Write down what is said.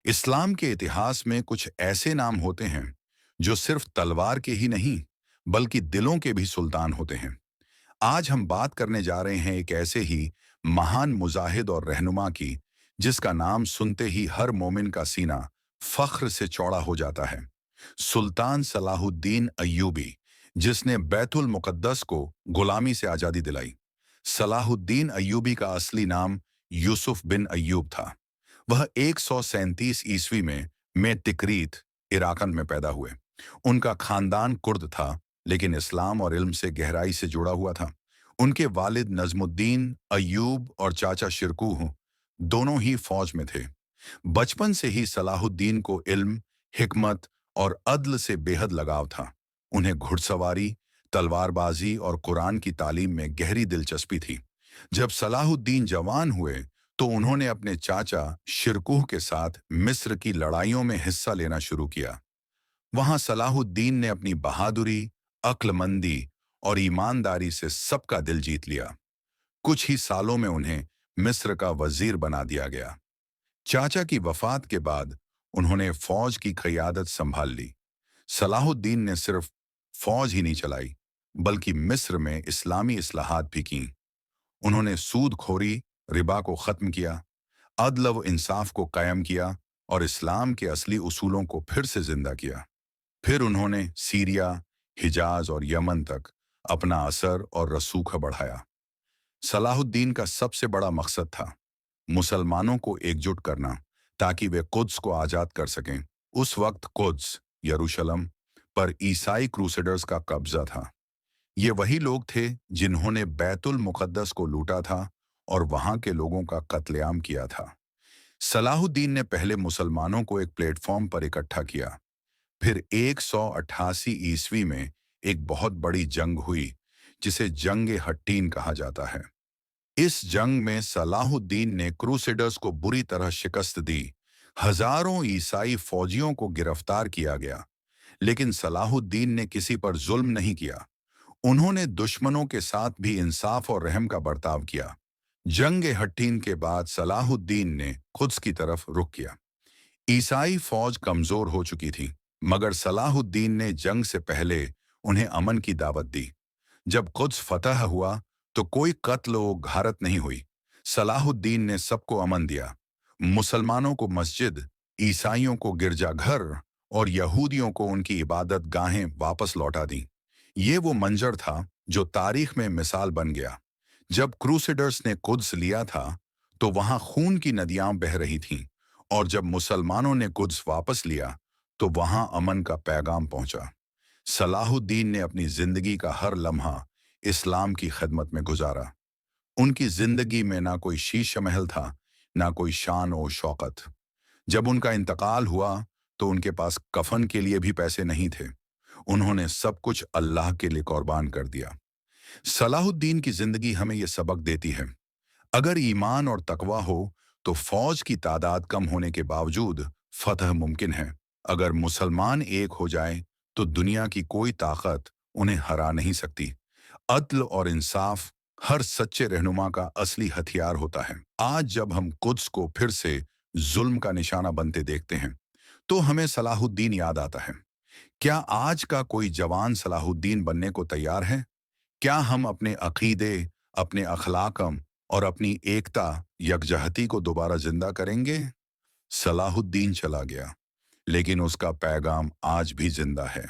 इस्लाम के इतिहास में कुछ ऐसे नाम होते हैं जो सिर्फ तलवार के ही नहीं बल्कि दिलों के भी सुल्तान होते हैं। आज हम बात करने जा रहे हैं एक ऐसे ही महान मुजाहिद और रहनुमा की जिसका नाम सुनते ही हर मोमिन का सीना फख्र से चौड़ा हो जाता है। सुल्तान सलाहुद्दीन अय्यूबी, जिसने बैतुल मुकद्दस को गुलामी से आज़ादी दिलाई। सलाहुद्दीन अय्यूबी का असली नाम यूसुफ बिन अय्यूब था। वह 137 ईस्वी में तिकरीत, इराकन में पैदा हुए। उनका खानदान कुर्द था, लेकिन इस्लाम और इल्म से गहराई से जुड़ा हुआ था। उनके वालिद नजमुद्दीन अय्यूब और चाचा शिरकुह दोनों ही फौज में थे। बचपन से ही सलाहुद्दीन को इल्म, हिकमत और अदल से बेहद लगाव था। उन्हें घुड़सवारी, तलवारबाजी और कुरान की तालीम में गहरी दिलचस्पी थी। जब सलाहुद्दीन जवान हुए तो उन्होंने अपने चाचा शिरकुह के साथ मिस्र की लड़ाइयों में हिस्सा लेना शुरू किया। वहां सलाहुद्दीन ने अपनी बहादुरी, अक्लमंदी और ईमानदारी से सबका दिल जीत लिया। कुछ ही सालों में उन्हें मिस्र का वजीर बना दिया गया। चाचा की वफात के बाद उन्होंने फौज की क़यादत संभाल ली। सलाहुद्दीन ने सिर्फ फौज ही नहीं चलाई, बल्कि मिस्र में इस्लामी इस्लाहात भी की। उन्होंने सूदखोरी, रिबा को खत्म किया, अदल व इंसाफ को कायम किया और इस्लाम के असली उसूलों को फिर से जिंदा किया। फिर उन्होंने सीरिया, हिजाज और यमन तक अपना असर और रसूख बढ़ाया। सलाहुद्दीन का सबसे बड़ा मकसद था मुसलमानों को एकजुट करना, ताकि वे कुद्स को आज़ाद कर सकें। उस वक्त कुद्स, यरूशलम, पर ईसाई क्रूसेडर्स का कब्जा था। ये वही लोग थे जिन्होंने बैतुल मुकद्दस को लूटा था और वहां के लोगों का कत्लेआम किया था। सलाहुद्दीन ने पहले मुसलमानों को एक प्लेटफॉर्म पर इकट्ठा किया। फिर 188 ईस्वी में एक बहुत बड़ी जंग हुई, जिसे जंग हट्टीन कहा जाता है। इस जंग में सलाहुद्दीन ने क्रूसेडर्स को बुरी तरह शिकस्त दी। हजारों ईसाई फौजियों को गिरफ्तार किया गया, लेकिन सलाहुद्दीन ने किसी पर जुल्म नहीं किया। उन्होंने दुश्मनों के साथ भी इंसाफ और रहम का बर्ताव किया। जंग हट्टीन के बाद सलाहुद्दीन ने कुद्स की तरफ रुख किया। ईसाई फौज कमजोर हो चुकी थी, मगर सलाहुद्दीन ने जंग से पहले उन्हें अमन की दावत दी। जब कुद्स फतह हुआ तो कोई कत्ल व घारत नहीं हुई। सलाहुद्दीन ने सबको अमन दिया। मुसलमानों को मस्जिद, ईसाइयों को गिरजाघर और यहूदियों को उनकी इबादत गाहें वापस लौटा दी। ये वो मंजर था जो तारीख में मिसाल बन गया। जब क्रूसेडर्स ने कुद्स लिया था तो वहां खून की नदियां बह रही थीं, और जब मुसलमानों ने कुद्स वापस लिया तो वहां अमन का पैगाम पहुंचा। सलाहुद्दीन ने अपनी जिंदगी का हर लम्हा इस्लाम की खिदमत में गुजारा। उनकी जिंदगी में ना कोई शीश महल था, ना कोई शान और शौकत। जब उनका इंतकाल हुआ तो उनके पास कफन के लिए भी पैसे नहीं थे। उन्होंने सब कुछ अल्लाह के लिए कुर्बान कर दिया। सलाहुद्दीन की जिंदगी हमें यह सबक देती है, अगर ईमान और तकवा हो तो फौज की तादाद कम होने के बावजूद फतह मुमकिन है। अगर मुसलमान एक हो जाए तो दुनिया की कोई ताकत उन्हें हरा नहीं सकती। अदल और इंसाफ हर सच्चे रहनुमा का असली हथियार होता है। आज जब हम कुद्स को फिर से जुल्म का निशाना बनते देखते हैं तो हमें सलाहुद्दीन याद आता है। क्या आज का कोई जवान सलाहुद्दीन बनने को तैयार है? क्या हम अपने अकीदे, अपने अखलाकम और अपनी एकता, यकजहती को दोबारा जिंदा करेंगे? सलाहुद्दीन चला गया, लेकिन उसका पैगाम आज भी जिंदा है।